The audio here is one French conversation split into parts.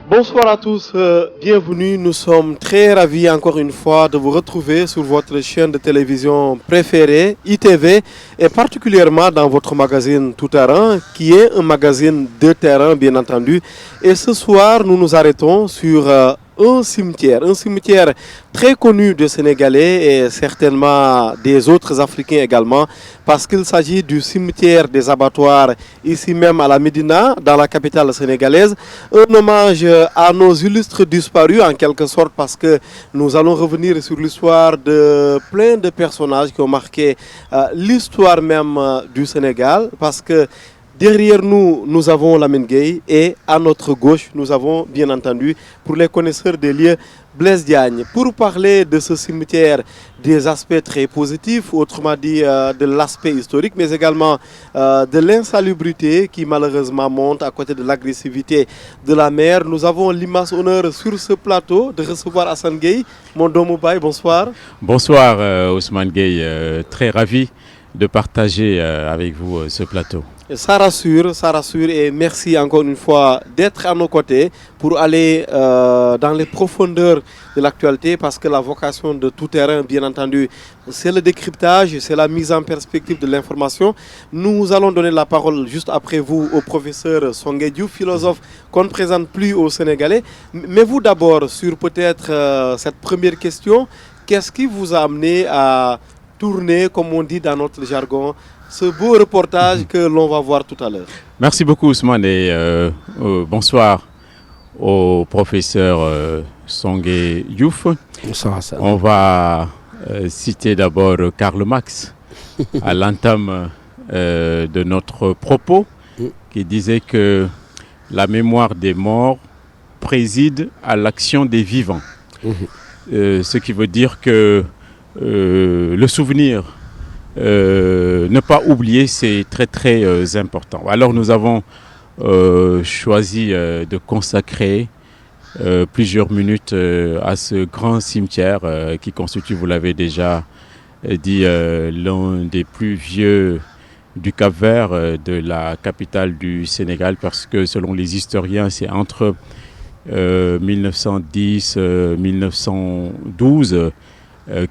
Bonsoir à tous, bienvenue. Nous sommes très ravis encore une fois de vous retrouver sur votre chaîne de télévision préférée, ITV, et particulièrement dans votre magazine Tout Terrain, qui est un magazine de terrain, bien entendu. Et ce soir, nous nous arrêtons sur un cimetière très connu des Sénégalais et certainement des autres Africains également, parce qu'il s'agit du cimetière des abattoirs ici même à la Médina, dans la capitale sénégalaise. Un hommage à nos illustres disparus en quelque sorte, parce que nous allons revenir sur l'histoire de plein de personnages qui ont marqué l'histoire même du Sénégal, parce que derrière nous, nous avons Lamine Gueye et à notre gauche, nous avons bien entendu, pour les connaisseurs des lieux, Blaise Diagne. Pour parler de ce cimetière, des aspects très positifs, autrement dit de l'aspect historique, mais également de l'insalubrité qui malheureusement monte à côté de l'agressivité de la mer, nous avons l'immense honneur sur ce plateau de recevoir Assane Gueye. Mon domo Baye, bonsoir. Bonsoir Ousmane Gueye, très ravi de partager avec vous ce plateau. Ça rassure et merci encore une fois d'être à nos côtés pour aller dans les profondeurs de l'actualité, parce que la vocation de Tout Terrain, bien entendu, c'est le décryptage, c'est la mise en perspective de l'information. Nous allons donner la parole juste après vous au professeur Songué Diouf, philosophe qu'on ne présente plus aux Sénégalais. Mais vous d'abord, sur peut-être cette première question, qu'est-ce qui vous a amené à tourner, comme on dit dans notre jargon, ce beau reportage que l'on va voir tout à l'heure? Merci beaucoup Ousmane et bonsoir au professeur Songué Diouf. Bonsoir Hassan. On va citer d'abord Karl Marx à l'entame de notre propos, qui disait que la mémoire des morts préside à l'action des vivants. Ce qui veut dire que le souvenir, ne pas oublier, c'est très très important. Alors nous avons choisi de consacrer plusieurs minutes à ce grand cimetière qui constitue, vous l'avez déjà dit, l'un des plus vieux du Cap-Vert, de la capitale du Sénégal, parce que selon les historiens, c'est entre 1910 1912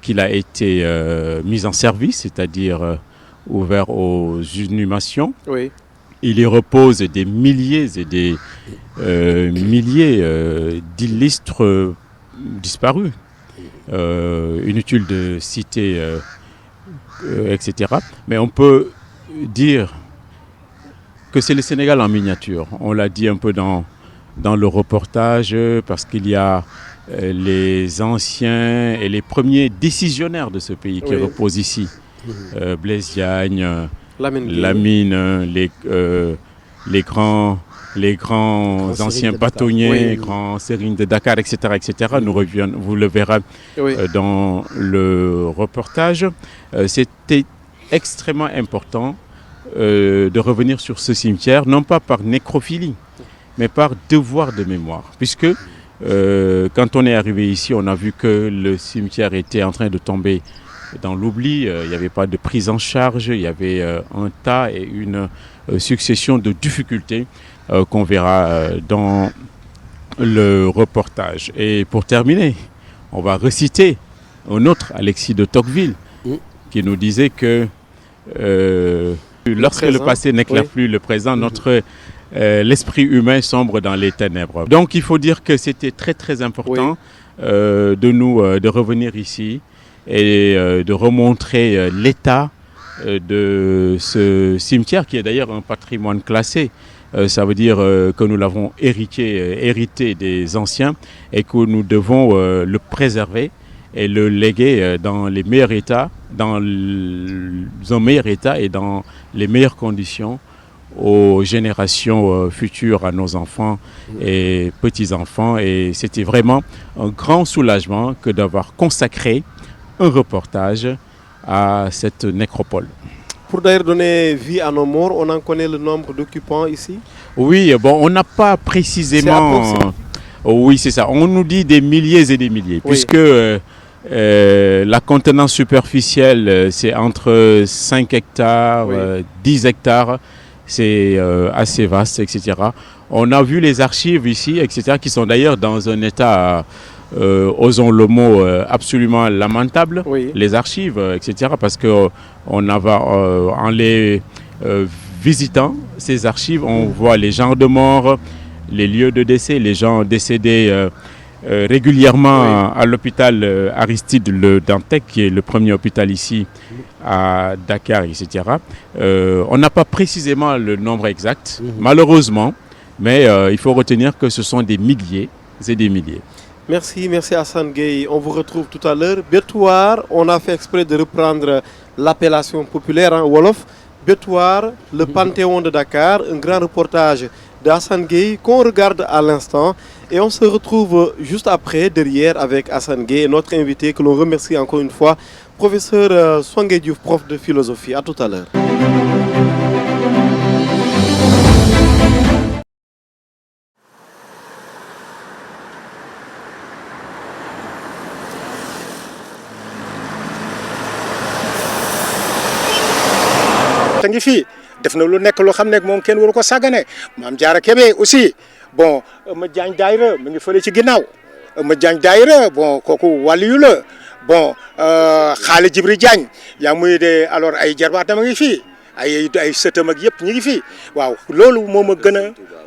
qu'il a été mis en service, c'est-à-dire ouvert aux inhumations. Oui. Il y repose des milliers et des milliers d'illustres disparus. Inutile de citer, etc. Mais on peut dire que c'est le Sénégal en miniature. On l'a dit un peu dans le reportage, parce qu'il y a les anciens et les premiers décisionnaires de ce pays qui reposent ici. Blaise Diagne, Lamine, les grands anciens bâtonniers, grands Serigne de Dakar, etc. etc. Vous le verrez dans le reportage. C'était extrêmement important de revenir sur ce cimetière, non pas par nécrophilie, mais par devoir de mémoire, puisque quand on est arrivé ici, on a vu que le cimetière était en train de tomber dans l'oubli. Il n'y avait pas de prise en charge, il y avait un tas et une succession de difficultés qu'on verra dans le reportage. Et pour terminer, on va reciter un autre Alexis de Tocqueville qui nous disait que lorsque le passé n'éclaire plus le présent, l'esprit humain sombre dans les ténèbres. Donc il faut dire que c'était très très important de revenir ici et de remontrer l'état de ce cimetière, qui est d'ailleurs un patrimoine classé. Ça veut dire que nous l'avons hérité des anciens et que nous devons le préserver et le léguer dans les meilleurs états, dans un meilleur état et dans les meilleures conditions aux générations futures, à nos enfants et petits-enfants. Et c'était vraiment un grand soulagement que d'avoir consacré un reportage à cette nécropole. Pour d'ailleurs donner vie à nos morts, on en connaît le nombre d'occupants ici? Oui, bon, on n'a pas précisément... Oui, c'est ça. On nous dit des milliers et des milliers, puisque la contenance superficielle, c'est entre 5 hectares, 10 hectares. c'est assez vaste, etc. On a vu les archives ici, etc., qui sont d'ailleurs dans un état, osons le mot, absolument lamentable, Oui. les archives, etc., parce que en les visitant ces archives, on voit les genres de mort, les lieux de décès, les gens décédés régulièrement à l'hôpital Aristide Le Dantec, qui est le premier hôpital ici à Dakar, etc. On n'a pas précisément le nombre exact, malheureusement, mais il faut retenir que ce sont des milliers et des milliers. Merci Hassan Gueye. On vous retrouve tout à l'heure. Bétoir, on a fait exprès de reprendre l'appellation populaire en Wolof. Bétoir, le Panthéon de Dakar, un grand reportage de Hassan Gueye qu'on regarde à l'instant. Et on se retrouve juste après, derrière, avec Hassan Gueye, notre invité que l'on remercie encore une fois, professeur Songué Diouf, prof de philosophie. À tout à l'heure. te ngi fii def na lu nekk loo xam ne moom kenn waru ko sàggane Maam Jaara Kebe aussi bon ma jaañ daayira mu ngi fële ci ginnaaw ma jaañ daayira bon kooku wàlliyu la bon Xaali Jibri Jaañ yaa muy de alors ay jarbaatam a ngi fii ay sëtam ak yëpp ñu ngi fii waaw loolu moo ma gën a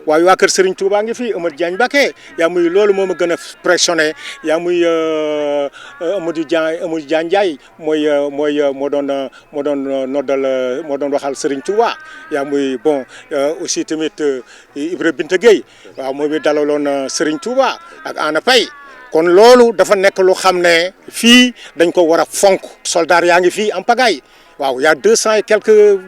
waaye waa kër Serigne Touba ngi fii Amadou Diagne Mbacké yaa muy loolu moo ma gën a pressionné yaa muy Amadou Diagne Ndiaye moo doon noddal moo doon waxal Serigne Touba yaa muy bon aussi tamit Ibra Binta Gueye waaw moom it dalaloon Serigne Touba ak Ana Pay kon loolu dafa nekk lu xam ne fii dañ ko war a fonk soldats yaa ngi fii en pagaille waaw y a 200 et quelques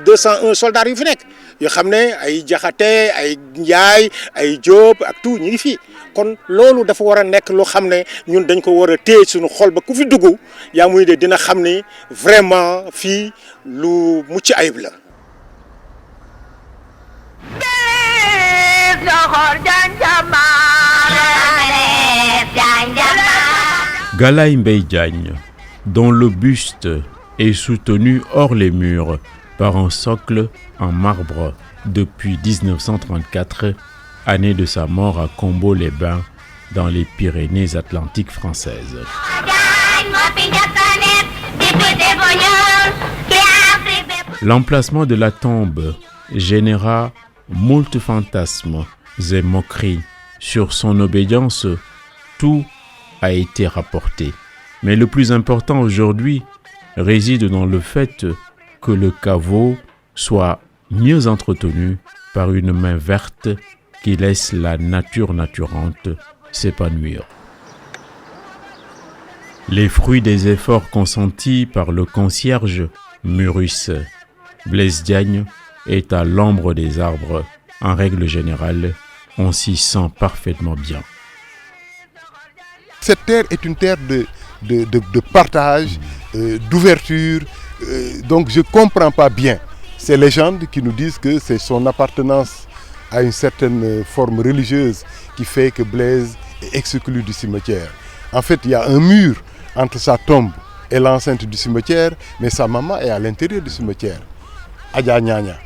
201 soldats yu fi nekk yoo xam ne ay Jaxate ay Njaay ay Jóob ak tout ñu ngi fii kon loolu dafa war a nekk loo xam ne ñun dañ ko war a téye suñu xol ba ku fi dugg yaa muy de dina xam ni vraiment fii lu mucc ayib la. Galaye Mbaye Diagne, dont le buste est soutenu hors les murs par un socle en marbre depuis 1934, année de sa mort à Combeau-les-Bains, dans les Pyrénées-Atlantiques françaises. L'emplacement de la tombe généra moult fantasmes et moqueries. Sur son obédience, tout a été rapporté. Mais le plus important aujourd'hui réside dans le fait que le caveau soit mieux entretenu par une main verte qui laisse la nature naturante s'épanouir. Les fruits des efforts consentis par le concierge mûrissent. Blaise Diagne est à l'ombre des arbres. En règle générale, on s'y sent parfaitement bien. Cette terre est une terre de partage, d'ouverture. Donc je ne comprends pas bien ces légendes qui nous disent que c'est son appartenance à une certaine forme religieuse qui fait que Blaise est exclu du cimetière. En fait, il y a un mur entre sa tombe et l'enceinte du cimetière, mais sa maman est à l'intérieur du cimetière. Adja Nyanya.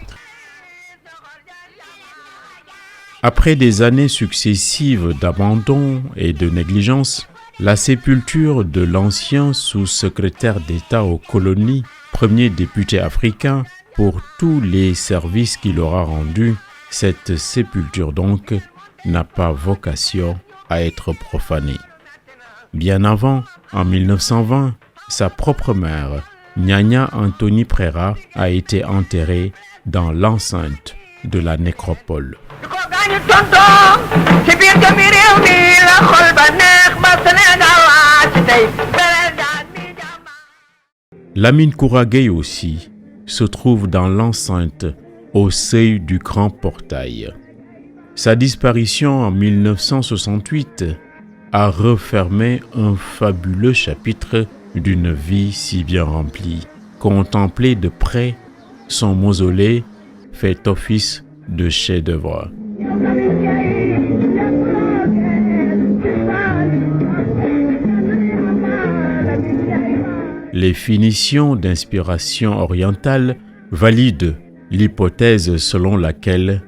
Après des années successives d'abandon et de négligence, la sépulture de l'ancien sous-secrétaire d'État aux colonies, premier député africain, pour tous les services qu'il aura rendus, cette sépulture donc n'a pas vocation à être profanée. Bien avant, en 1920, sa propre mère, Nyanya Anthony Préra, a été enterrée dans l'enceinte de la nécropole. Lamine Koura Gueye aussi se trouve dans l'enceinte au seuil du grand portail. Sa disparition en 1968 a refermé un fabuleux chapitre d'une vie si bien remplie. Contempler de près son mausolée fait office de chef-d'œuvre. Les finitions d'inspiration orientale valident l'hypothèse selon laquelle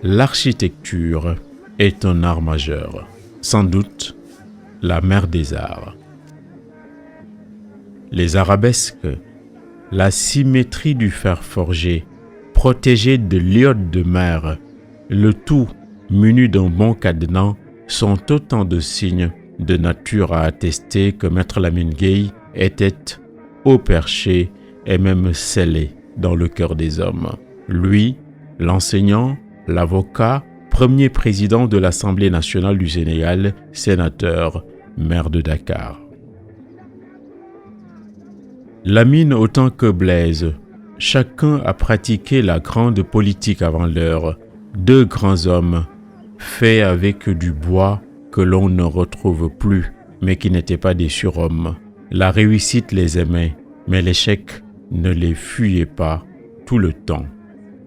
l'architecture est un art majeur, sans doute la mère des arts. Les arabesques, la symétrie du fer forgé, protégé de l'iode de mer, le tout muni d'un bon cadenas, sont autant de signes de nature à attester que Maître Lamine Gueye était haut perché et même scellé dans le cœur des hommes. Lui, l'enseignant, l'avocat, premier président de l'Assemblée nationale du Sénégal, sénateur, maire de Dakar. Lamine autant que Blaise, chacun a pratiqué la grande politique avant l'heure. Deux grands hommes, faits avec du bois que l'on ne retrouve plus, mais qui n'étaient pas des surhommes. La réussite les aimait, mais l'échec ne les fuyait pas tout le temps.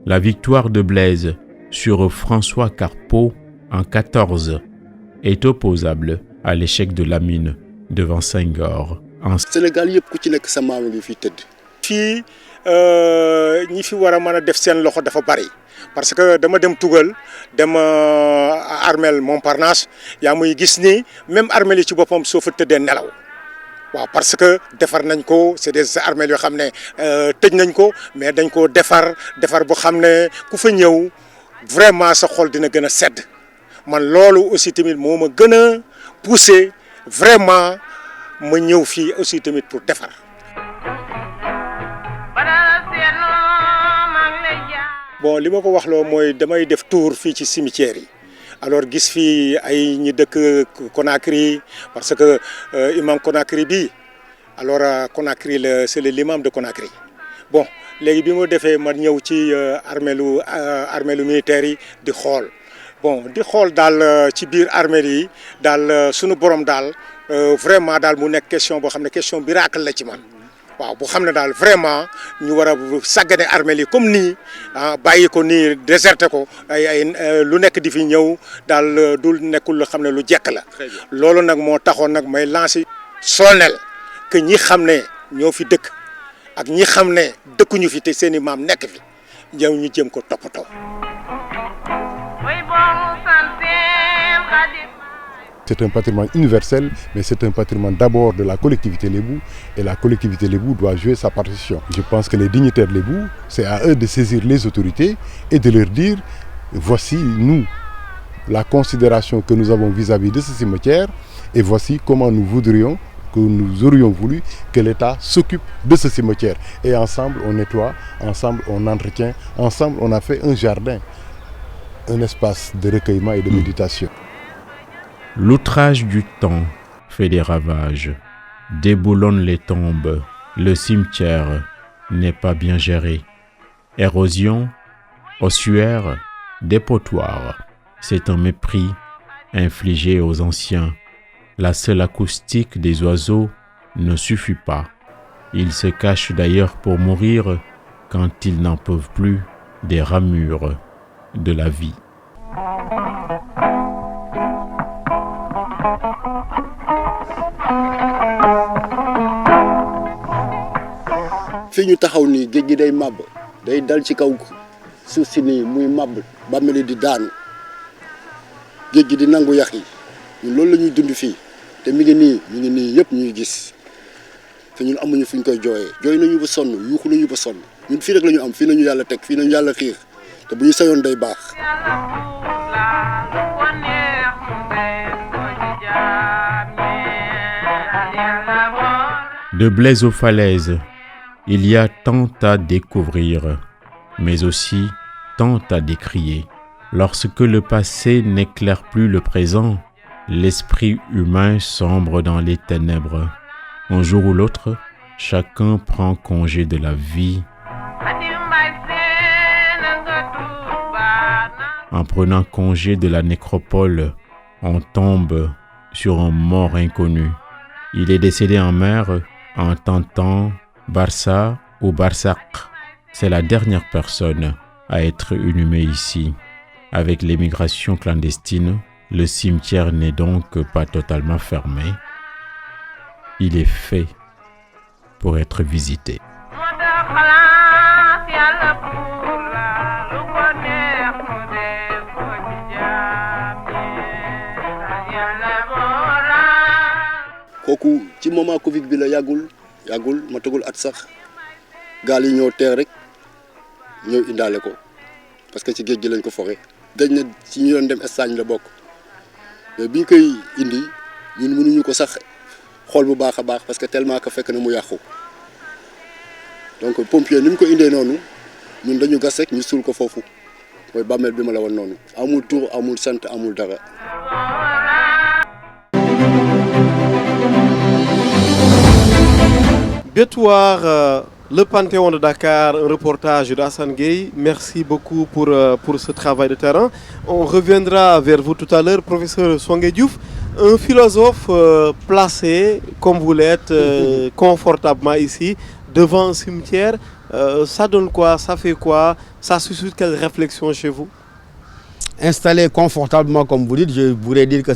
La victoire de Blaise sur François Carpeaux en 14 est opposable à l'échec de Lamine devant Senghor. Sénégal yëpp ku ci nekk sa maam bi fi tëdd. fii ñi fi war a mën a def seen loxo dafa bari parce que dama dem Tugal dem armel Montparnasse yaa muy gis ni même armel yi ci boppam soo fa tëddee nelaw waaw parce que defar nañ ko c'est des armel yoo xam ne tëj nañ ko mais dañ ko defar boo xam ne ku fa ñëw vraiment sa xol dina gën a sedd man loolu aussi tamit moo ma gën a poussé vraiment ma ñëw fii aussi tamit pour defar. bon li ma ko wax loo mooy damay def tour fii ci cimetière yi alors gis fii ay ñi dëkk Conakry parce que imam Conakry bi alors Conakry c'est l'imam de Conakry bon léegi bi ma defee ma ñëw ci armeelu militaire yi di xool bon di xool daal ci biir armeel yi daal sunu borom daal vraiment daal mu nekk question boo xam ne question miracle la ci man waaw boo xam ne daal vraiment ñu war a sàggane armeel yi comme nii bàyyi ko nii déserté ko ay lu nekk di fi ñëw daal du nekkul loo xam ne lu jekk la loolu nag moo taxoon nag may lancé solennel que ñi xam ne ñoo fi dëkk ak ñi xam ne dëkkuñu fi te seeni maam nekk fi ñëw ñu jëm ko toppatoo. C'est un patrimoine universel, mais c'est un patrimoine d'abord de la collectivité Lébou, et la collectivité Lébou doit jouer sa partition. Je pense que les dignitaires Lébou, c'est à eux de saisir les autorités et de leur dire, voici nous, la considération que nous avons vis-à-vis de ce cimetière, et voici comment nous aurions voulu que l'État s'occupe de ce cimetière. Et ensemble, on nettoie, ensemble, on entretient, ensemble, on a fait un jardin, un espace de recueillement et de méditation. L'outrage du temps fait des ravages, déboulonne les tombes, le cimetière n'est pas bien géré. Érosion, ossuaire, dépotoir, c'est un mépris infligé aux anciens. La seule acoustique des oiseaux ne suffit pas. Ils se cachent d'ailleurs pour mourir quand ils n'en peuvent plus des ramures de la vie. fii ñu taxaw nii géej gi day màbb day dal ci kaw suuf si nii muy màbb bàmmeel di daanu géej gi di nangu yax yi ñun loolu la ñuy dund fii te mi ngi nii yëpp ñuy gis te ñun amuñu fu ñu koy jooyee jooy nañu ba sonn yuuxu nañu ba sonn ñun fii rek la ñu am fii la ñu yàlla teg fii la ñu yàlla xiir te bu ñu sayoon day baax. De Blaise aux falaises, il y a tant à découvrir, mais aussi tant à décrier. Lorsque le passé n'éclaire plus le présent, l'esprit humain sombre dans les ténèbres. Un jour ou l'autre, chacun prend congé de la vie. En prenant congé de la nécropole, on tombe sur un mort inconnu. Il est décédé en mer en tentant Barça ou Barsaq. C'est la dernière personne à être inhumée ici. Avec l'émigration clandestine, le cimetière n'est donc pas totalement fermé. Il est fait pour être visité. kooku ci moment Covid bi la yàggul matagul at sax gaal yi ñoo teer rek ñëw indaale ko parce que ci géej gi lañ ko foxe dañ ne ci ñu doon dem Espagne la bokk mais bi ñu koy indi ñun mënuñu ko sax xool bu baax a baax parce que tellement que fekk na mu yàqu donc pompier ni mu ko indee noonu ñun dañu gas rek ñu suul ko foofu mooy bàmmeel bi ma la woon noonu amul tur amul sant amul dara. Bétoir, le Panthéon de Dakar, un reportage d'Hassane Gueye. Merci beaucoup pour ce travail de terrain. On reviendra vers vous tout à l'heure, professeur Songué Diouf, un philosophe placé, comme vous l'êtes, confortablement ici, devant un cimetière. Ça donne quoi? Ça fait quoi? Ça suscite quelle réflexion chez vous? Installé confortablement, comme vous dites, je pourrais dire que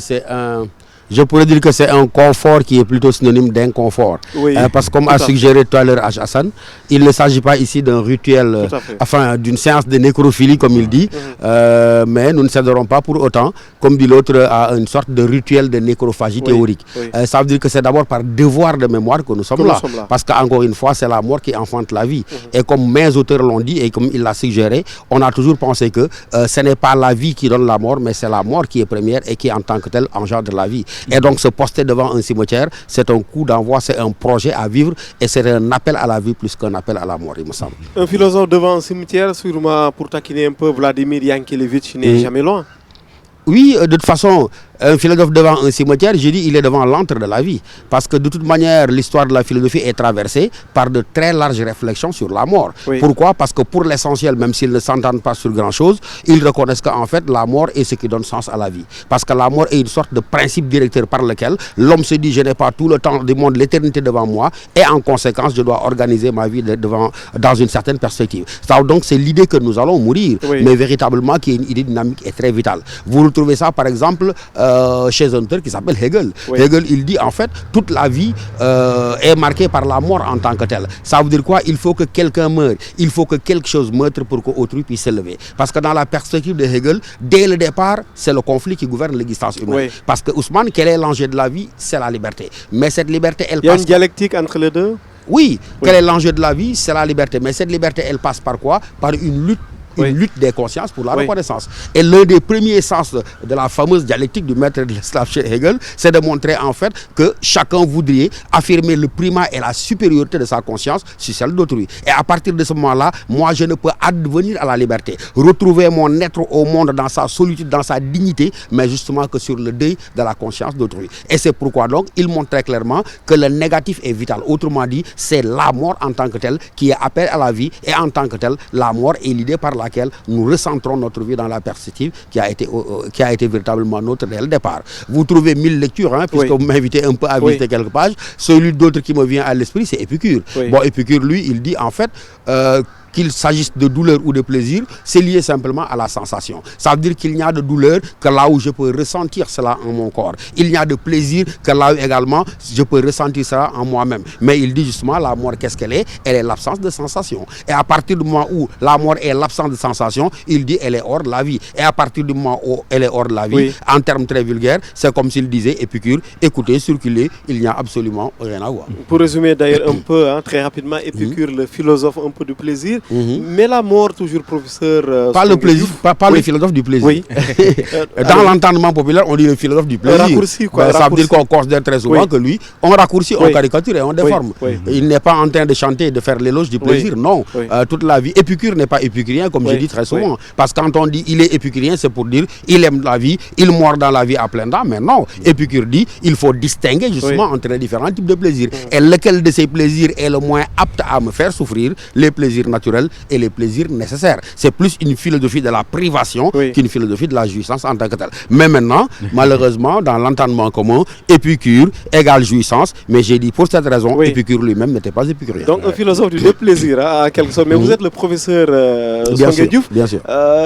c'est un confort qui est plutôt synonyme d'inconfort. Oui, parce que comme a suggéré tout à l'heure Hassan, il ne s'agit pas ici d'un rituel, enfin d'une séance de nécrophilie comme il dit, mais nous ne céderons pas pour autant, comme dit l'autre, à une sorte de rituel de nécrophagie théorique. Ça veut dire que c'est d'abord par devoir de mémoire que nous sommes là. Parce qu'encore une fois, c'est la mort qui enfante la vie. Et comme mes auteurs l'ont dit, et comme il l'a suggéré, on a toujours pensé que ce n'est pas la vie qui donne la mort, mais c'est la mort qui est première et qui en tant que telle engendre la vie. Et donc se poster devant un cimetière, c'est un coup d'envoi, c'est un projet à vivre et c'est un appel à la vie plus qu'un appel à la mort, il me semble. Un philosophe devant un cimetière, sûrement pour taquiner un peu Vladimir Yankelevitch, n'est jamais loin. Oui, de toute façon, un philosophe devant un cimetière, je dis, il est devant l'antre de la vie. Parce que de toute manière, l'histoire de la philosophie est traversée par de très larges réflexions sur la mort. Pourquoi? Parce que pour l'essentiel, même s'ils ne s'entendent pas sur grand-chose, ils reconnaissent qu'en fait, la mort est ce qui donne sens à la vie. Parce que la mort est une sorte de principe directeur par lequel l'homme se dit, je n'ai pas tout le temps du monde, l'éternité devant moi, et en conséquence, je dois organiser ma vie dans une certaine perspective. Donc, c'est l'idée que nous allons mourir, mais véritablement qui est une idée dynamique et très vitale. Vous retrouvez ça, par exemple, chez un auteur qui s'appelle Hegel. Hegel, il dit en fait, toute la vie est marquée par la mort en tant que telle. Ça veut dire quoi? Il faut que quelqu'un meure, il faut que quelque chose meure pour qu'autrui puisse se lever. Parce que dans la perspective de Hegel, dès le départ, c'est le conflit qui gouverne l'existence humaine. Parce que Ousmane, quel est l'enjeu de la vie? C'est la liberté. Mais cette liberté, elle passe... Il y a une dialectique entre les deux? Oui. Quel est l'enjeu de la vie? C'est la liberté. Mais cette liberté, elle passe par quoi? Par une lutte lutte des consciences pour la reconnaissance. Et l'un des premiers sens de la fameuse dialectique du maître de l'esclave chez Hegel, c'est de montrer en fait que chacun voudrait affirmer le primat et la supériorité de sa conscience sur celle d'autrui. Et à partir de ce moment-là, moi je ne peux advenir à la liberté, retrouver mon être au monde dans sa solitude, dans sa dignité, mais justement que sur le deuil de la conscience d'autrui. Et c'est pourquoi donc il montre très clairement que le négatif est vital. Autrement dit, c'est la mort en tant que telle qui est appel à la vie, et en tant que telle, la mort est l'idée par laquelle nous recentrons notre vie dans la perspective qui a été véritablement notre dès le départ. Vous trouvez 1000 lectures, puisque vous m'invitez un peu à visiter quelques pages. Celui d'autre qui me vient à l'esprit, c'est Épicure. Bon, Épicure, lui, il dit en fait... qu'il s'agisse de douleur ou de plaisir, c'est lié simplement à la sensation. Ça veut dire qu'il n'y a de douleur que là où je peux ressentir cela en mon corps. Il n'y a de plaisir que là où également je peux ressentir cela en moi-même. Mais il dit justement, la mort, qu'est-ce qu'elle est? Elle est l'absence de sensation. Et à partir du moment où la mort est l'absence de sensation, il dit elle est hors de la vie. Et à partir du moment où elle est hors de la vie, en termes très vulgaires, c'est comme s'il disait, Épicure, écoutez, circulez, il n'y a absolument rien à voir. Pour résumer d'ailleurs un peu, très rapidement, Épicure, le philosophe un peu du plaisir, mais la mort, toujours professeur... pas le plaisir, pas le philosophe du plaisir. Oui. Dans l'entendement populaire, on dit le philosophe du plaisir. Raccourci, quoi. Ça veut dire qu'on considère très souvent que lui, on raccourcit, on caricature et on déforme. Il n'est pas en train de chanter et de faire l'éloge du plaisir, non. Toute la vie. Épicure n'est pas épicurien, comme je dis très souvent. Parce que quand on dit il est épicurien, c'est pour dire il aime la vie, il mord dans la vie à plein dents. Mais non, Épicure dit il faut distinguer justement entre les différents types de plaisirs. Et lequel de ces plaisirs est le moins apte à me faire souffrir? Les plaisirs naturels et les plaisirs nécessaires. C'est plus une philosophie de la privation qu'une philosophie de la jouissance en tant que telle. Mais maintenant, malheureusement, dans l'entendement commun, Épicure égale jouissance, mais j'ai dit pour cette raison, Épicure lui-même n'était pas épicurien. Donc un philosophe du déplaisir, en quelque sorte. Mais vous êtes le professeur Songué Diouf. Bien sûr.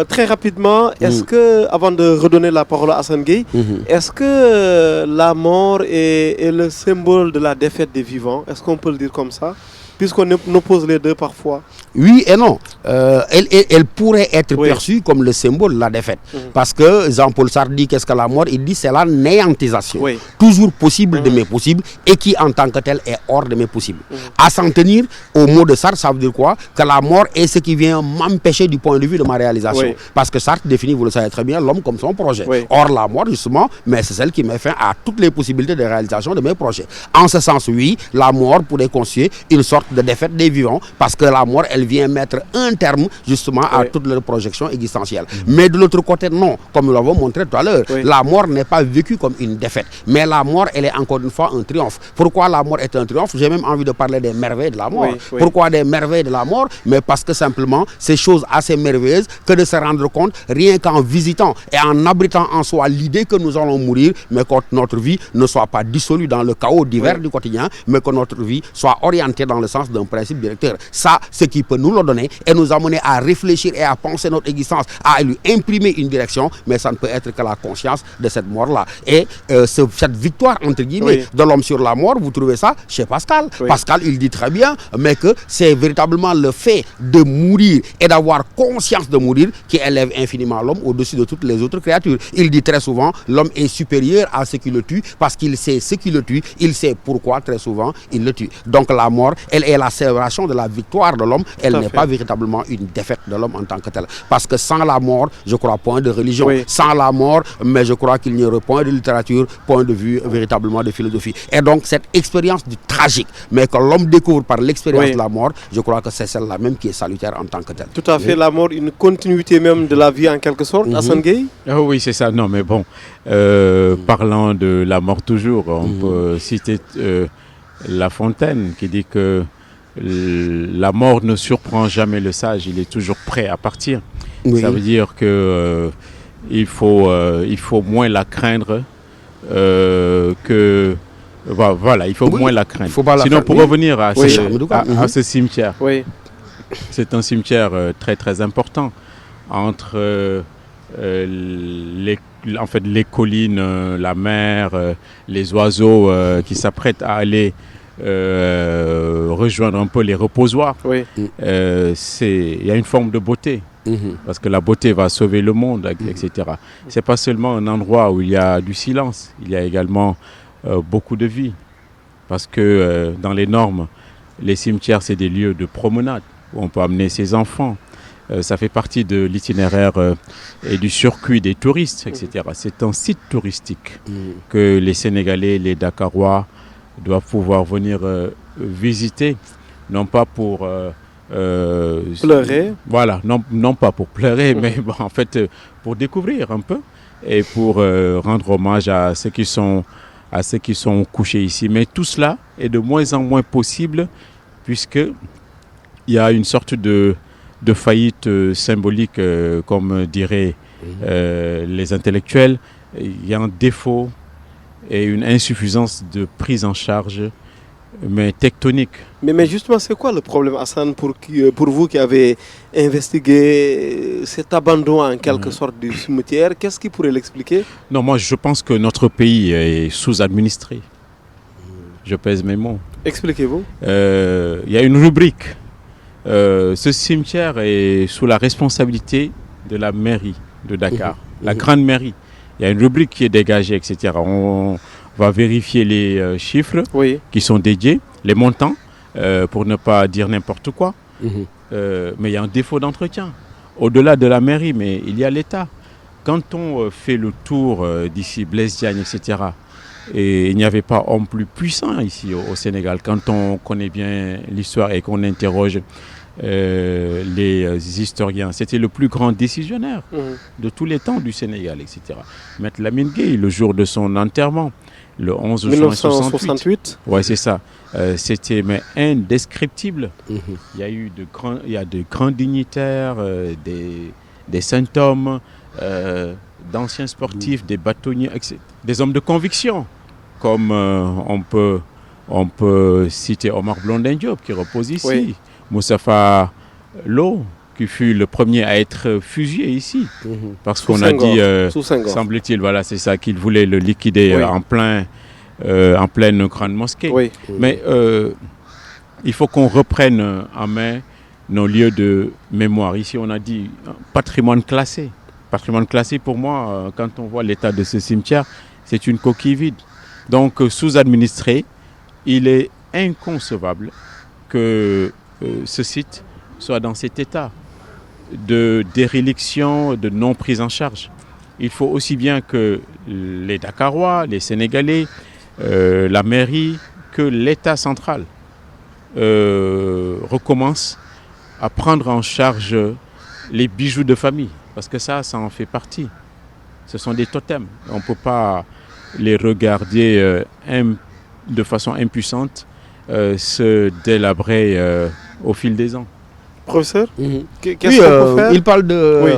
Très rapidement, est-ce que, avant de redonner la parole à Hassane Gueye, est-ce que la mort est le symbole de la défaite des vivants? Est-ce qu'on peut le dire comme ça? puisqu'on oppose les deux parfois. Oui et non. Elle pourrait être perçue comme le symbole de la défaite. Parce que Jean-Paul Sartre dit qu'est-ce que la mort? Il dit c'est la néantisation. Toujours possible de mes possibles et qui en tant que tel est hors de mes possibles. À s'en tenir au mot de Sartre, ça veut dire quoi? Que la mort est ce qui vient m'empêcher du point de vue de ma réalisation. Parce que Sartre définit, vous le savez très bien, l'homme comme son projet. Or la mort justement, mais c'est celle qui met fin à toutes les possibilités de réalisation de mes projets. En ce sens, oui, la mort pourrait constituer une sorte de défaite des vivants parce que la mort, elle vient mettre un terme justement à toutes leurs projections existentielles. Mais de l'autre côté, non. Comme nous l'avons montré tout à l'heure, la mort n'est pas vécue comme une défaite. Mais la mort, elle est encore une fois un triomphe. Pourquoi la mort est un triomphe? J'ai même envie de parler des merveilles de la mort. Pourquoi des merveilles de la mort? Mais parce que simplement, c'est chose assez merveilleuse que de se rendre compte, rien qu'en visitant et en abritant en soi l'idée que nous allons mourir, mais que notre vie ne soit pas dissolue dans le chaos divers du quotidien, mais que notre vie soit orientée dans le sens d'un principe directeur. Ça, ce qui peut nous le donner et nous amener à réfléchir et à penser notre existence, à lui imprimer une direction, mais ça ne peut être que la conscience de cette mort-là. Et cette victoire, entre guillemets, de l'homme sur la mort, vous trouvez ça chez Pascal. Pascal, il dit très bien, mais que c'est véritablement le fait de mourir et d'avoir conscience de mourir qui élève infiniment l'homme au-dessus de toutes les autres créatures. Il dit très souvent, l'homme est supérieur à ce qui le tue parce qu'il sait ce qui le tue, il sait pourquoi très souvent il le tue. Donc la mort, elle est la célébration de la victoire de l'homme, elle n'est pas véritablement une défaite de l'homme en tant que tel. Parce que sans la mort, je crois point de religion. Sans la mort, mais je crois qu'il n'y aurait point de littérature, point de vue véritablement de philosophie. Et donc cette expérience du tragique, mais que l'homme découvre par l'expérience de la mort, je crois que c'est celle-là même qui est salutaire en tant que telle. Tout à fait, la mort, une continuité même de la vie en quelque sorte, Hassan Gueye. Oui, c'est ça. Non, mais bon, parlant de la mort toujours, on peut citer La Fontaine qui dit que la mort ne surprend jamais le sage, il est toujours prêt à partir. Ça veut dire que il faut moins la craindre que... Voilà, il faut moins la craindre. Sinon, pour revenir à ce cimetière, c'est un cimetière très très important entre les collines, la mer, les oiseaux qui s'apprêtent à aller rejoindre un peu les reposoirs. Il y a une forme de beauté. Parce que la beauté va sauver le monde, etc. C'est pas seulement un endroit où il y a du silence, il y a également beaucoup de vie. Parce que dans les normes, les cimetières, c'est des lieux de promenade où on peut amener ses enfants. Ça fait partie de l'itinéraire et du circuit des touristes, etc. C'est un site touristique que les Sénégalais, les Dakarois doivent pouvoir venir visiter, non pas pour... pleurer. Voilà, non pas pour pleurer, mais bon, en fait pour découvrir un peu et pour rendre hommage à ceux qui sont couchés ici. Mais tout cela est de moins en moins possible puisque il y a une sorte de faillite symbolique, comme diraient les intellectuels. Il y a un défaut et une insuffisance de prise en charge, mais tectonique. Mais justement, c'est quoi le problème, Hassan, pour vous qui avez investigué cet abandon en quelque sorte du cimetière? Qu'est-ce qui pourrait l'expliquer? Non, moi je pense que notre pays est sous-administré. Je pèse mes mots. Expliquez-vous. Il y a une rubrique. Ce cimetière est sous la responsabilité de la mairie de Dakar, la grande mairie. Il y a une rubrique qui est dégagée, etc. On va vérifier les chiffres qui sont dédiés, les montants, pour ne pas dire n'importe quoi. Mais il y a un défaut d'entretien. Au-delà de la mairie, mais il y a l'État. Quand on fait le tour d'ici, Blaise Diagne, etc., et il n'y avait pas homme plus puissant ici au Sénégal, quand on connaît bien l'histoire et qu'on interroge les historiens, c'était le plus grand décisionnaire de tous les temps du Sénégal, etc. Maître Lamine Gueye, le jour de son enterrement, le 11 juin 1968. Oui, c'est ça. C'était indescriptible. Il y a de grands dignitaires, des saints hommes, d'anciens sportifs, des bâtonniers, etc. Des hommes de conviction, comme on peut citer Omar Blondin Diop qui repose ici, Moustapha Lo qui fut le premier à être fusillé ici, parce qu'on a dit, semble-t-il, voilà, c'est ça, qu'il voulait le liquider en pleine grande mosquée. Mais il faut qu'on reprenne en main nos lieux de mémoire. Ici, on a dit patrimoine classé. Patrimoine classé, pour moi, quand on voit l'état de ce cimetière, c'est une coquille vide. Donc, sous-administré, il est inconcevable que ce site soit dans cet état de déréliction, de non prise en charge. Il faut aussi bien que les Dakarois, les Sénégalais, la mairie, que l'État central recommence à prendre en charge les bijoux de famille, parce que ça en fait partie. Ce sont des totems. On ne peut pas les regarder de façon impuissante se délabrer au fil des ans. Professeur, qu'est-ce qu'on peut faire? Il parle de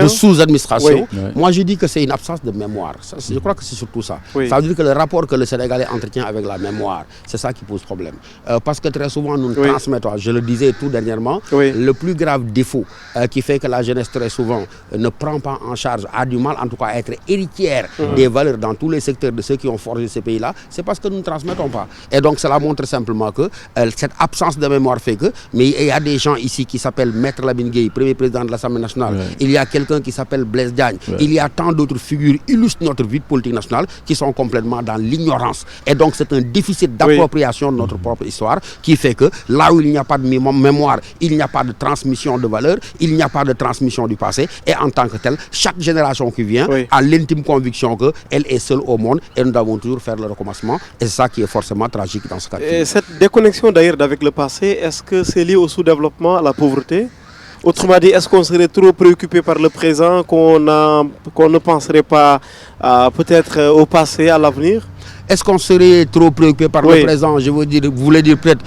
sous-administration. Oui. Moi, je dis que c'est une absence de mémoire. Je crois que c'est surtout ça. Ça veut dire que le rapport que le Sénégalais entretient avec la mémoire, c'est ça qui pose problème. Parce que très souvent, nous transmettons, je le disais tout dernièrement, le plus grave défaut qui fait que la jeunesse très souvent ne prend pas en charge, a du mal en tout cas à être héritière des valeurs dans tous les secteurs de ceux qui ont forgé ces pays-là, c'est parce que nous ne transmettons pas. Et donc, cela montre simplement que cette absence de mémoire fait que, mais il y a des gens ici qui s'appellent Maître Lamine Gueye, premier président de l'Assemblée nationale. Il y a quelqu'un qui s'appelle Blaise Diagne. Il y a tant d'autres figures illustrent notre vie politique nationale qui sont complètement dans l'ignorance. Et donc c'est un déficit d'appropriation de notre propre histoire qui fait que là où il n'y a pas de mémoire, il n'y a pas de transmission de valeurs, il n'y a pas de transmission du passé. Et en tant que tel, chaque génération qui vient a l'intime conviction qu'elle est seule au monde et nous devons toujours faire le recommencement. Et c'est ça qui est forcément tragique dans ce cas. Et cette déconnexion d'ailleurs avec le passé, est-ce que c'est lié au sous-développement, à la pauvreté? Autrement dit, est-ce qu'on serait trop préoccupé par le présent, qu'on ne penserait pas peut-être au passé, à l'avenir? Est-ce qu'on serait trop préoccupé par le présent? Je veux dire, vous voulez dire peut-être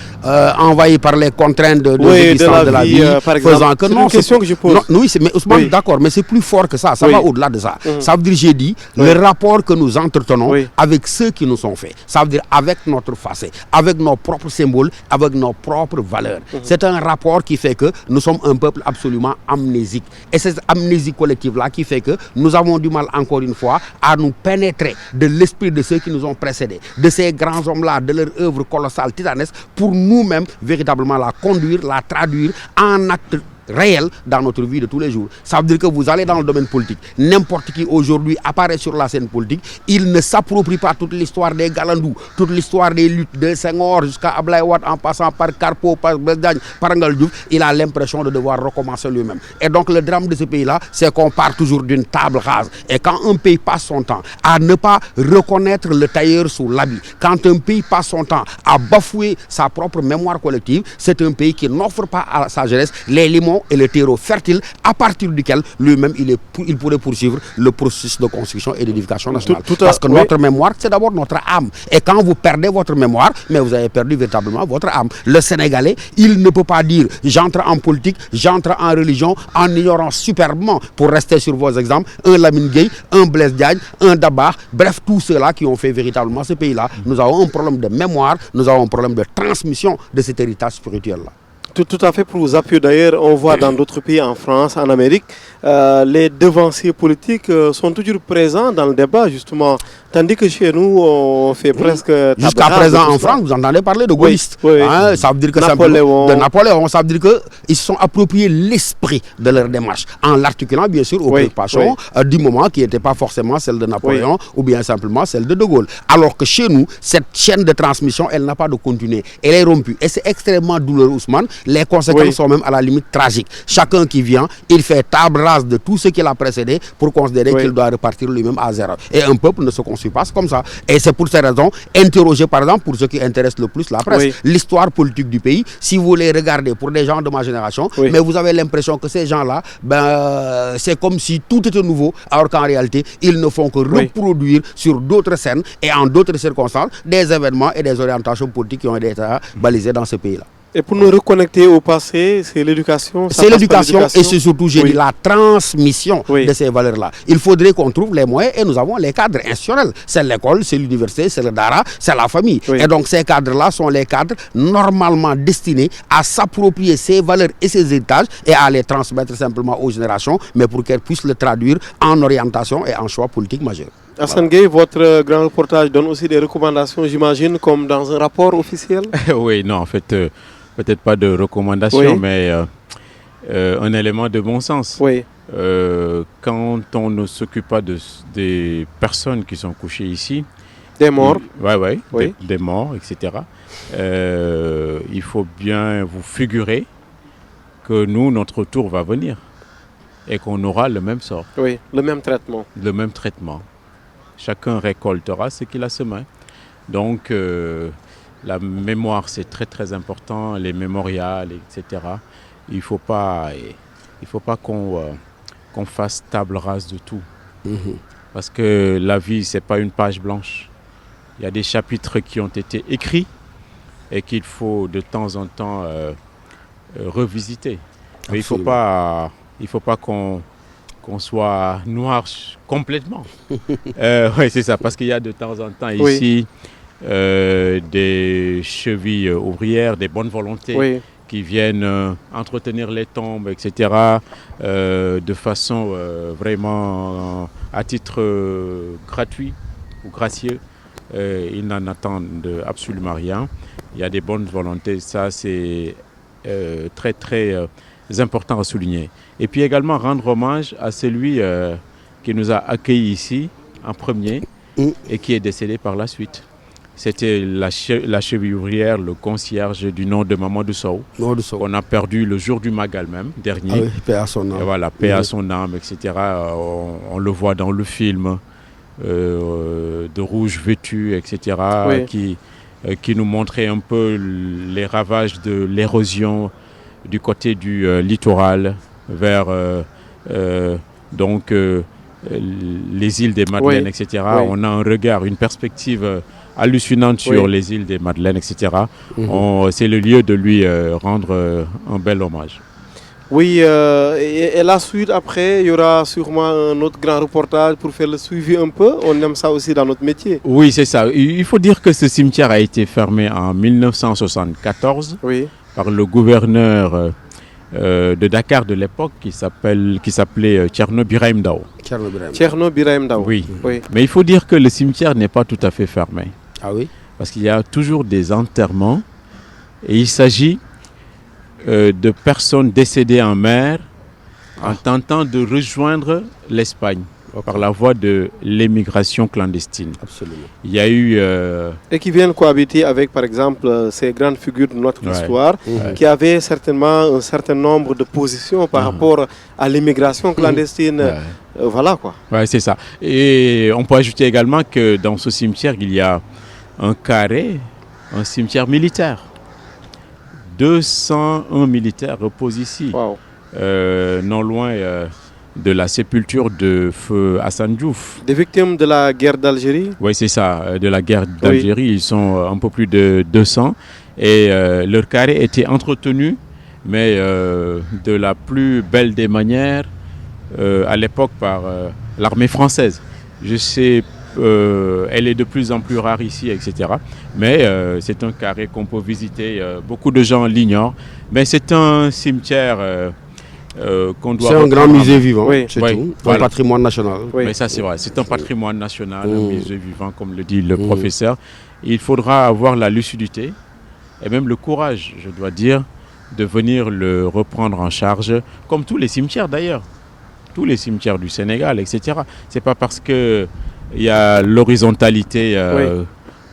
envahi par les contraintes de la vie, par exemple. faisant que c'est non. une question que je pose. Non, oui, mais Ousmane, d'accord, mais c'est plus fort que ça. Ça va au-delà de ça. Ça veut dire, j'ai dit, le rapport que nous entretenons avec ceux qui nous sont faits. Ça veut dire avec notre passé, avec nos propres symboles, avec nos propres valeurs. C'est un rapport qui fait que nous sommes un peuple absolument amnésique. Et cette amnésie collective-là qui fait que nous avons du mal, encore une fois, à nous pénétrer de l'esprit de ceux qui nous ont précédés, de ces grands hommes-là, de leur œuvre colossale, titanesque, pour nous-mêmes véritablement la conduire, la traduire en acte réel dans notre vie de tous les jours. Ça veut dire que vous allez dans le domaine politique, n'importe qui aujourd'hui apparaît sur la scène politique, il ne s'approprie pas toute l'histoire des Galandou, toute l'histoire des luttes de Senghor jusqu'à Ablaye Wade en passant par Carpo, par Besdagne, par Ngal Diouf, il a l'impression de devoir recommencer lui-même. Et donc le drame de ce pays-là, c'est qu'on part toujours d'une table rase. Et quand un pays passe son temps à ne pas reconnaître le tailleur sous l'habit, quand un pays passe son temps à bafouer sa propre mémoire collective, c'est un pays qui n'offre pas à sa jeunesse les limons et le terreau fertile à partir duquel lui-même il pourrait poursuivre le processus de construction et d'édification nationale. Parce que notre mémoire, c'est d'abord notre âme. Et quand vous perdez votre mémoire, mais vous avez perdu véritablement votre âme. Le Sénégalais, il ne peut pas dire j'entre en politique, j'entre en religion en ignorant superbement, pour rester sur vos exemples, un Lamine Gueye, un Blaise Diagne, un Dabar, bref, tous ceux-là qui ont fait véritablement ce pays-là. Nous avons un problème de mémoire, nous avons un problème de transmission de cet héritage spirituel-là. Tout à fait, pour vous appuyer d'ailleurs, on voit dans d'autres pays, en France, en Amérique, les devanciers politiques sont toujours présents dans le débat, justement. Tandis que chez nous, on fait presque... Jusqu'à présent, en France, vous entendez parler de gaullistes. Hein, ça veut dire que Napoléon. De Napoléon, ça veut dire qu'ils se sont appropriés l'esprit de leur démarche, en l'articulant bien sûr aux préoccupations du moment qui n'était pas forcément celle de Napoléon ou bien simplement celle de Gaulle. Alors que chez nous, cette chaîne de transmission, elle n'a pas de continuité. Elle est rompue. Et c'est extrêmement douloureux, Ousmane. Les conséquences sont même à la limite tragiques. Chacun qui vient, il fait table rase de tout ce qui l'a précédé pour considérer qu'il doit repartir lui-même à zéro. Et un peuple ne se construit pas comme ça. Et c'est pour ces raisons, interroger par exemple, pour ceux qui intéressent le plus la presse, l'histoire politique du pays, si vous les regardez pour des gens de ma génération, mais vous avez l'impression que ces gens-là, c'est comme si tout était nouveau, alors qu'en réalité, ils ne font que reproduire sur d'autres scènes et en d'autres circonstances des événements et des orientations politiques qui ont été balisées dans ce pays-là. Et pour nous reconnecter au passé, c'est l'éducation. C'est l'éducation et c'est surtout, j'ai dit, la transmission de ces valeurs-là. Il faudrait qu'on trouve les moyens et nous avons les cadres institutionnels. C'est l'école, c'est l'université, c'est le Dara, c'est la famille. Et donc ces cadres-là sont les cadres normalement destinés à s'approprier ces valeurs et ces héritages et à les transmettre simplement aux générations, mais pour qu'elles puissent le traduire en orientation et en choix politique majeur. Hassan Gueye, votre grand reportage donne aussi des recommandations, j'imagine, comme dans un rapport officiel. Oui, non, en fait, peut-être pas de recommandations, mais un élément de bon sens. Oui. Quand on ne s'occupe pas des personnes qui sont couchées ici, des morts, oui. Des morts, etc. Il faut bien vous figurer que nous, notre tour va venir et qu'on aura le même sort. Oui, le même traitement. Le même traitement. Chacun récoltera ce qu'il a semé. Donc, la mémoire, c'est très très important, les mémorials, etc. Il ne faut pas qu'on fasse table rase de tout. Parce que la vie, ce n'est pas une page blanche. Il y a des chapitres qui ont été écrits et qu'il faut de temps en temps revisiter. Mais il ne faut pas qu'on soit noir complètement. Oui, c'est ça, parce qu'il y a de temps en temps ici des chevilles ouvrières, des bonnes volontés qui viennent entretenir les tombes, etc., de façon vraiment à titre gratuit ou gracieux. Ils n'en attendent absolument rien. Il y a des bonnes volontés, ça c'est très très important à souligner. Et puis également rendre hommage à celui qui nous a accueillis ici en premier et qui est décédé par la suite. C'était la cheville ouvrière, le concierge du nom de Mamadou Sow, qu'on a perdu le jour du Magal même, dernier. Ah oui, paix à son âme. Et voilà, paix à son âme, etc. On le voit dans le film de rouge vêtu, etc., qui nous montrait un peu les ravages de l'érosion du côté du littoral vers les îles des Madeleines, etc. On a un regard, une perspective hallucinante sur les îles des Madeleines, etc. C'est le lieu de lui rendre un bel hommage. Oui, et la suite après, il y aura sûrement un autre grand reportage pour faire le suivi un peu. On aime ça aussi dans notre métier. Oui, c'est ça. Il faut dire que ce cimetière a été fermé en 1974 par le gouverneur de Dakar de l'époque qui s'appelait Thierno Birahim Ndao. Thierno Birahim Ndao. Oui. Mais il faut dire que le cimetière n'est pas tout à fait fermé. Ah oui? Parce qu'il y a toujours des enterrements et il s'agit de personnes décédées en mer en tentant de rejoindre l'Espagne par la voie de l'émigration clandestine. Absolument. Il y a eu... Et qui viennent cohabiter avec, par exemple, ces grandes figures de notre histoire qui avaient certainement un certain nombre de positions par rapport à l'immigration clandestine. Voilà quoi. Ouais, c'est ça. Et on peut ajouter également que dans ce cimetière, il y a un carré, un cimetière militaire. 201 militaires reposent ici, non loin de la sépulture de feu Hassan Diouf. Des victimes de la guerre d'Algérie? Oui, c'est ça, de la guerre d'Algérie. Ils sont un peu plus de 200 et leur carré était entretenu, mais de la plus belle des manières à l'époque par l'armée française. Je sais, elle est de plus en plus rare ici, etc. Mais c'est un carré qu'on peut visiter. Beaucoup de gens l'ignorent. Mais c'est un cimetière qu'on doit... C'est un grand musée vivant, c'est tout. Voilà. Un patrimoine national. Mais ça, c'est vrai. C'est un patrimoine national, un musée vivant, comme le dit le professeur. Il faudra avoir la lucidité et même le courage, je dois dire, de venir le reprendre en charge, comme tous les cimetières d'ailleurs. Tous les cimetières du Sénégal, etc. C'est pas parce que il y a l'horizontalité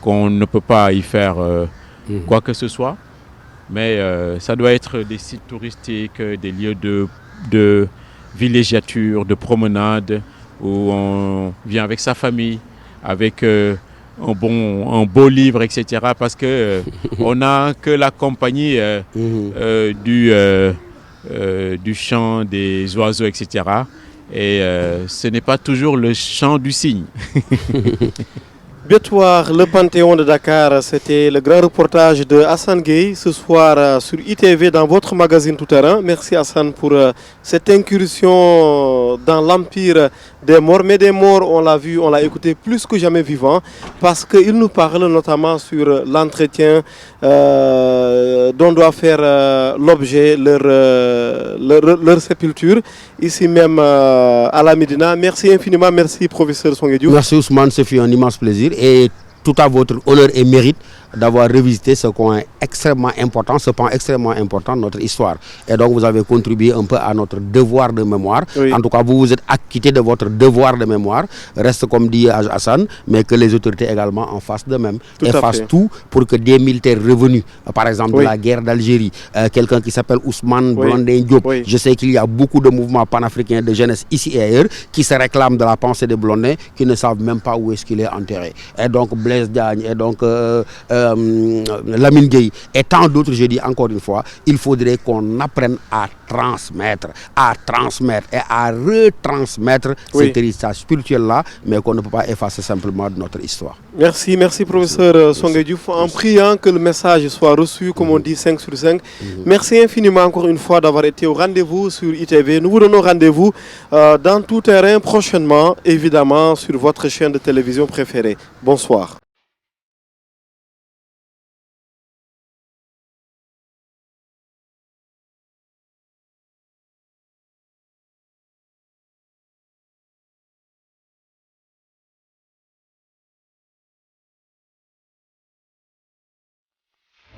qu'on ne peut pas y faire quoi que ce soit. Mais ça doit être des sites touristiques, des lieux de villégiature, de promenade, où on vient avec sa famille, avec un beau livre, etc. Parce que on n'a que la compagnie du chant des oiseaux, etc. Et ce n'est pas toujours le chant du cygne. Biotoire, le Panthéon de Dakar, c'était le grand reportage de Hassan Gueye ce soir sur ITV dans votre magazine Tout Terrain. Merci Hassan pour cette incursion dans l'empire des morts, mais des morts, on l'a vu, on l'a écouté plus que jamais vivant, parce qu'il nous parle notamment sur l'entretien dont doit faire l'objet leur sépulture, ici même à la Médina. Merci infiniment, merci professeur Songué Diouf. Merci Ousmane, ce fut un immense plaisir et tout à votre honneur et mérite d'avoir revisité ce coin extrêmement important, ce pan extrêmement important de notre histoire. Et donc vous avez contribué un peu à notre devoir de mémoire. Oui. En tout cas, vous vous êtes acquitté de votre devoir de mémoire. Reste comme dit Hassan, mais que les autorités également en fassent de même. Tout et à fassent fait. tout pour que des militaires revenus, par exemple Oui. de la guerre d'Algérie, quelqu'un qui s'appelle Ousmane Oui. Blondin Diop, Oui. je sais qu'il y a beaucoup de mouvements panafricains de jeunesse ici et ailleurs qui se réclament de la pensée de Blondin, qui ne savent même pas où est-ce qu'il est enterré. Et donc Blaise Diagne, et donc Lamine Gueye et tant d'autres, je dis encore une fois, il faudrait qu'on apprenne à transmettre et à retransmettre Oui. cet héritage spirituel-là, mais qu'on ne peut pas effacer simplement de notre histoire. Merci, merci professeur Songué Diouf. En priant que le message soit reçu, comme on dit, 5 sur 5. Merci infiniment encore une fois d'avoir été au rendez-vous sur ITV. Nous vous donnons rendez-vous dans tout terrain prochainement, évidemment, sur votre chaîne de télévision préférée. Bonsoir.